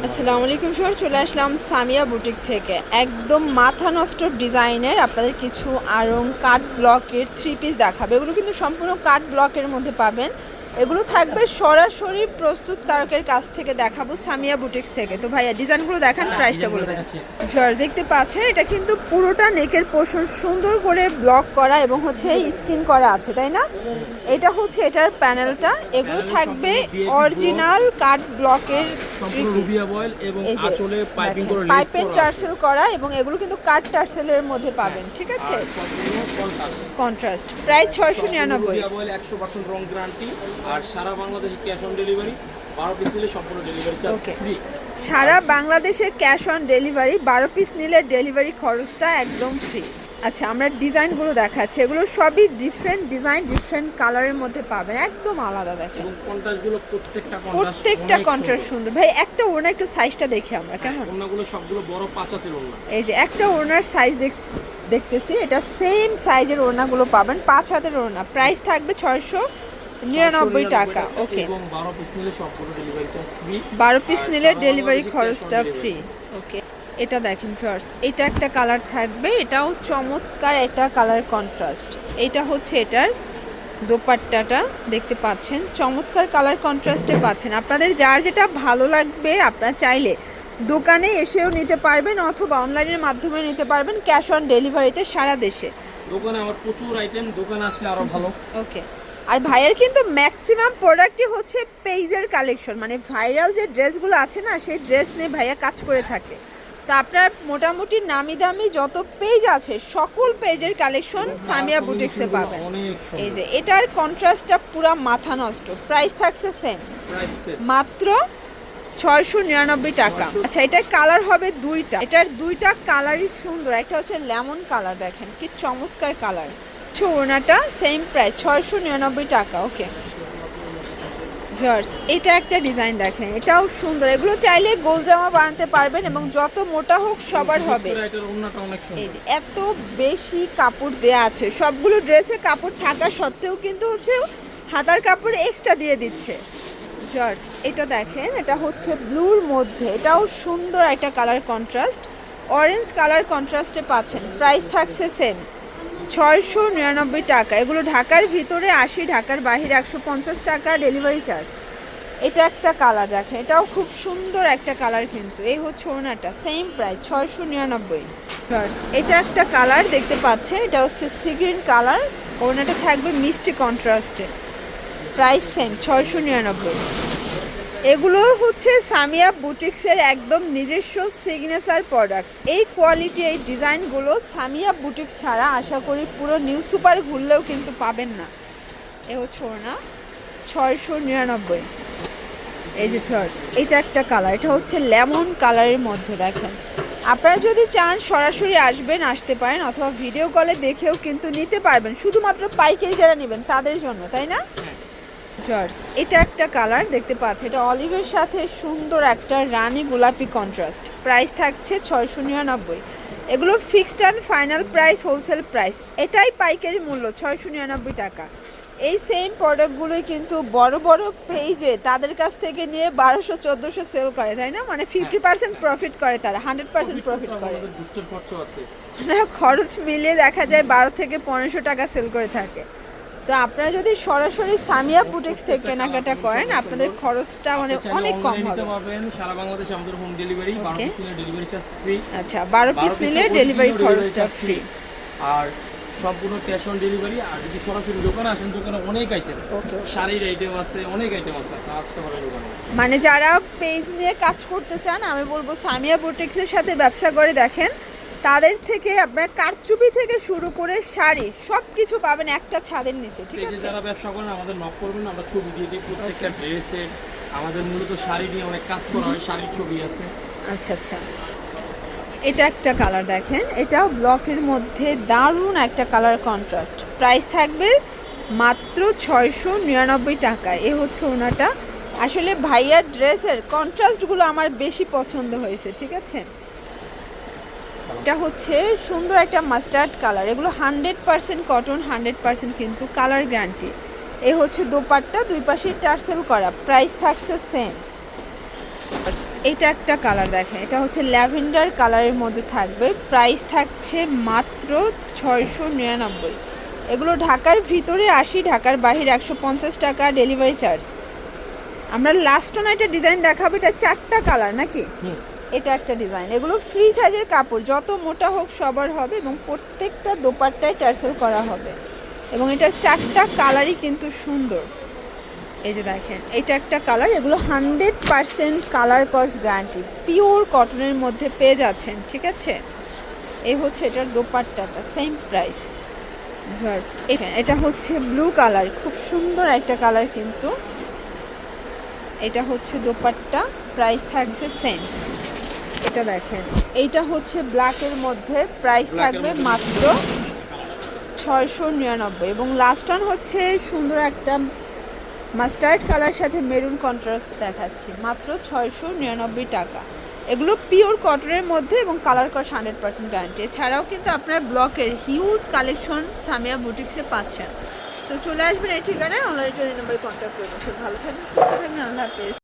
আসসালামু আলাইকুম স্যার, চলে আসলাম সামিয়া বুটিক থেকে। একদম মাথা নষ্ট ডিজাইনের আপনাদের কিছু আড়ং কাট ব্লকের থ্রি পিস দেখাবে। এগুলো কিন্তু সম্পূর্ণ কাট ব্লকের মধ্যে পাবেন। এগুলো থাকবে সরাসরি প্রস্তুতকারকের কাছ থেকে দেখাবো সামিয়া বুটিক্স থেকে। তো ভাইয়া ডিজাইনগুলো দেখান, প্রাইসটা বলে দেন। স্যার দেখতে পাচ্ছেন এটা কিন্তু পুরোটা নেকের পোর্শন সুন্দর করে ব্লক করা এবং হচ্ছে স্কিন করা আছে, তাই না? এটা হচ্ছে এটার প্যানেলটা। এগুলো থাকবে অরিজিনাল কাট ব্লকের পাইপেন টার্সেল করা এবং এগুলো কিন্তু কাট টার্সেলের মধ্যে পাবেন, ঠিক আছে? কন্ট্রাস্ট প্রায় 699। 100% রং গ্যারান্টি আর সারা বাংলাদেশে ক্যাশ অন ডেলিভারি। 12 পিস নিলে সম্পূর্ণ ডেলিভারি চার্জ ফ্রি। সারা বাংলাদেশে ক্যাশ অন ডেলিভারি, 12 পিস নিলে ডেলিভারি খরচটা একদম ফ্রি। আচ্ছা, আমরা ডিজাইনগুলো দেখাচ্ছি। এগুলো সবই ডিফারেন্ট ডিজাইন, ডিফারেন্ট কালারের মধ্যে পাবেন, একদম আলাদা। দেখেন এবং কন্ট্রাস্টগুলো প্রত্যেকটা কন্ট্রাস্ট সুন্দর। ভাই একটা ওড়না একটু সাইজটা দেখি আমরা, কেমন? ওড়নাগুলো সবগুলো বড় 5 হাতের ওড়না। এই যে একটা ওড়নার সাইজ দেখতেছি, এটা সেম সাইজের ওড়নাগুলো পাবেন, 5 হাতের ওড়না। প্রাইস থাকবে 699 টাকা। ওকে, এবং 12 পিস নিলে সম্পূর্ণ ডেলিভারি চার্জ ফ্রি। 12 পিস নিলে ডেলিভারি খরচটা ফ্রি। ওকে, এটা দেখেন ফার্স্ট, এটা একটা কালার থাকবে, এটাও চমৎকার, এটা কালার কন্ট্রাস্ট। এটা হচ্ছে এটার দোপাট্টাটা, দেখতে পাচ্ছেন চমৎকার কালার কন্ট্রাস্টে পাচ্ছেন। আপনাদের যার যেটা ভালো লাগবে আপনারা চাইলে দোকানে এসেও নিতে পারবেন অথবা অনলাইনের মাধ্যমে নিতে পারবেন, ক্যাশ অন ডেলিভারিতে সারা দেশে। দোকানে আমার প্রচুর আইটেম, দোকানে আসলে আরো ভালো। ওকে, আর ভাইয়ের কিন্তু ম্যাক্সিমাম প্রোডাক্টই হচ্ছে পেজের কালেকশন, মানে ভাইরাল যে ড্রেসগুলো আছে না, সেই ড্রেস নিয়ে ভাইয়া কাজ করে থাকে। তো আপনার মোটামুটি নামি দামি যত পেজ আছে সকল পেজের কালেকশন সামিয়া বুটিক্সে পাবেন। এই যে এটার কন্ট্রাস্টটা পুরো মাথা নষ্ট। প্রাইস থাকছে সেম, মাত্র 699 টাকা। আচ্ছা, এটার কালার হবে দুইটা, এটার দুইটা কালারই সুন্দর। একটা হচ্ছে লেমন কালার, দেখেন কি চমৎকার কালার। ওড়নাটা সেম প্রাইস 699 টাকা। ওকে ভিউয়ার্স, এটা একটা ডিজাইন দেখেন, এটাও সুন্দর। এগুলো চাইলে গোল জামা বানাতে পারবেন এবং যত মোটা হোক সবার হবে। এই যে এত বেশি কাপড় দেয়া আছে, সবগুলো ড্রেসে কাপড় থাকা সত্ত্বেও কিন্তু হচ্ছে হাতার কাপড় এক্সট্রা দিয়ে দিচ্ছে। ভিউয়ার্স এটা দেখেন, এটা হচ্ছে ব্লুর মধ্যে, এটাও সুন্দর একটা কালার কন্ট্রাস্ট, অরেঞ্জ কালার কন্ট্রাস্টে পাচ্ছেন। প্রাইস থাকছে সেম 699 টাকা। এগুলো ঢাকার ভিতরে 80, ঢাকার বাইরে 150 টাকা ডেলিভারি চার্জ। এটা একটা কালার দেখেন, এটাও খুব সুন্দর একটা কালার, কিন্তু এই হচ্ছে ওড়নাটা সেম প্রাইস 699। এটা একটা কালার দেখতে পাচ্ছে, এটা হচ্ছে সি গ্রিন কালার, ওড়নাটা থাকবে মিষ্টি কন্ট্রাস্টে। Price same 699। এগুলো হচ্ছে সামিয়া বুটিক্সের একদম নিজস্ব সিগনেচার প্রোডাক্ট। এই কোয়ালিটি, এই ডিজাইনগুলো সামিয়া বুটিক ছাড়া আশা করি পুরো নিউ সুপার ঘুরলেও কিন্তু পাবেন না। এ হচ্ছে ওড়না 699। এই যে ফার্স্ট, এটা একটা কালার, এটা হচ্ছে লেমন কালারের মধ্যে। দেখেন আপনারা যদি চান সরাসরি আসতে পারেন অথবা ভিডিও কলে দেখেও কিন্তু নিতে পারবেন, শুধুমাত্র পাইকারি যারা নেবেন তাদের জন্য, তাই না? এটা একটা কালার দেখতে পাচ্ছেন, এটা অলিভের সাথে সুন্দর একটা রানী গোলাপি কন্ট্রাস্ট। প্রাইস থাকছে 699। এগুলো fixed and final price, wholesale price, এটাই পাইকারি মূল্য 699 টাকা। এই সেম প্রোডাক্টগুলোই কিন্তু বড় বড় পেজে তাদের কাছ থেকে নিয়ে 1200-1400 সেল করে, তাই না? মানে 50% প্রফিট করে, তারা 100% প্রফিট করে। খরচ মিলিয়ে দেখা যায় 1200 থেকে 1500 টাকা সেল করে থাকে। তো আপনারা যদি সরাসরি সামিয়া বুটিক্স থেকে কেনাকাটা করেন আপনাদের খরচটা মানে অনেক কম হবে। সারা বাংলাদেশে আমাদের হোম ডেলিভারি, 12 পিস নিলে ডেলিভারি চার্জ ফ্রি। আচ্ছা, 12 পিস নিলে ডেলিভারি খরচটা ফ্রি আর সম্পূর্ণ ক্যাশ অন ডেলিভারি। আর যদি সরাসরি দোকানে আসেন, দোকানে অনেক আইটেম, শাড়ির আইটেম আছে, অনেক আইটেম আছে, আসতে পারেন দোকানে। মানে যারা পেজ নিয়ে কাজ করতে চান, আমি বলবো সামিয়া বুটিক্সের সাথে ব্যবসা করে দেখেন, তাদের থেকে আপনার কারচুপি থেকে শুরু করে শাড়ি সব কিছু পাবেন একটা ছাদের নিচে, ঠিক আছে? যারা ব্যবসা করেন আমাদের নক করবেন, আমরা ছবি দিয়ে দিই প্রত্যেকটা ড্রেসে। আমাদের মূলত শাড়ি নিয়ে অনেক কাজ করা হয়, শাড়ির ছবি আছে। আচ্ছা আচ্ছা, এটা একটা কালার দেখেন, এটাও ব্লকের মধ্যে দারুণ একটা কালার কন্ট্রাস্ট। প্রাইস থাকবে মাত্র 699 টাকা। এ হচ্ছে ওনাটা। আসলে ভাইয়ার ড্রেসের কন্ট্রাস্টগুলো আমার বেশি পছন্দ হয়েছে, ঠিক আছে? এটা হচ্ছে সুন্দর একটা মাস্টার্ড কালার, এগুলো 100% কটন, 100% কিন্তু কালার গ্যারান্টি। এ হচ্ছে দোপাট্টা, দুই পাশে টার্সেল করা। প্রাইস থাকছে সেম এটা একটা কালার দেখেন, এটা হচ্ছে ল্যাভেন্ডার কালারের মধ্যে থাকবে, প্রাইস থাকছে মাত্র 699। এগুলো ঢাকার ভিতরে 80, ঢাকার বাইরে 150 টাকা ডেলিভারি চার্জ। আমরা লাস্ট অন একটা ডিজাইন দেখাবো, এটা 4টা কালার নাকি? এটা একটা ডিজাইন, এগুলো ফ্রি সাইজের কাপড়, যত মোটা হোক সবার হবে এবং প্রত্যেকটা দোপাট্টায় টার্সেল করা হবে এবং এটার 4টা কালারই কিন্তু সুন্দর। এই যে দেখেন, এটা একটা কালার, এগুলো 100% কালার কস্ট গ্যারান্টি, পিওর কটনের মধ্যে পেয়ে যাচ্ছেন, ঠিক আছে? এই হচ্ছে এটার দোপাট্টাটা, সেম প্রাইস। এটা হচ্ছে ব্লু কালার, খুব সুন্দর একটা কালার কিন্তু। এটা হচ্ছে দোপাট্টা, প্রাইস থাকছে সেম। এটা দেখেন, এইটা হচ্ছে ব্ল্যাকের মধ্যে, প্রাইস থাকবে মাত্র 699। এবং লাস্ট ওয়ান হচ্ছে সুন্দর একটা মাস্টার্ড কালার সাথে মেরুন কন্ট্রাস্ট দেখাচ্ছি, মাত্র 699 টাকা। এগুলো পিওর কটনের মধ্যে এবং কালার কস 100% গ্যারান্টি। এছাড়াও কিন্তু আপনার ব্লকের হিউজ কালেকশন সামিয়া বুটিক্সে পাচ্ছেন। তো চলে আসবেন এই ঠিকানায়, অনলাইনের জন্য নম্বরে কন্ট্যাক্ট করবেন। ভালো থাকবেন, সুস্থ থাকবেন, আল্লাহ হাফেজ।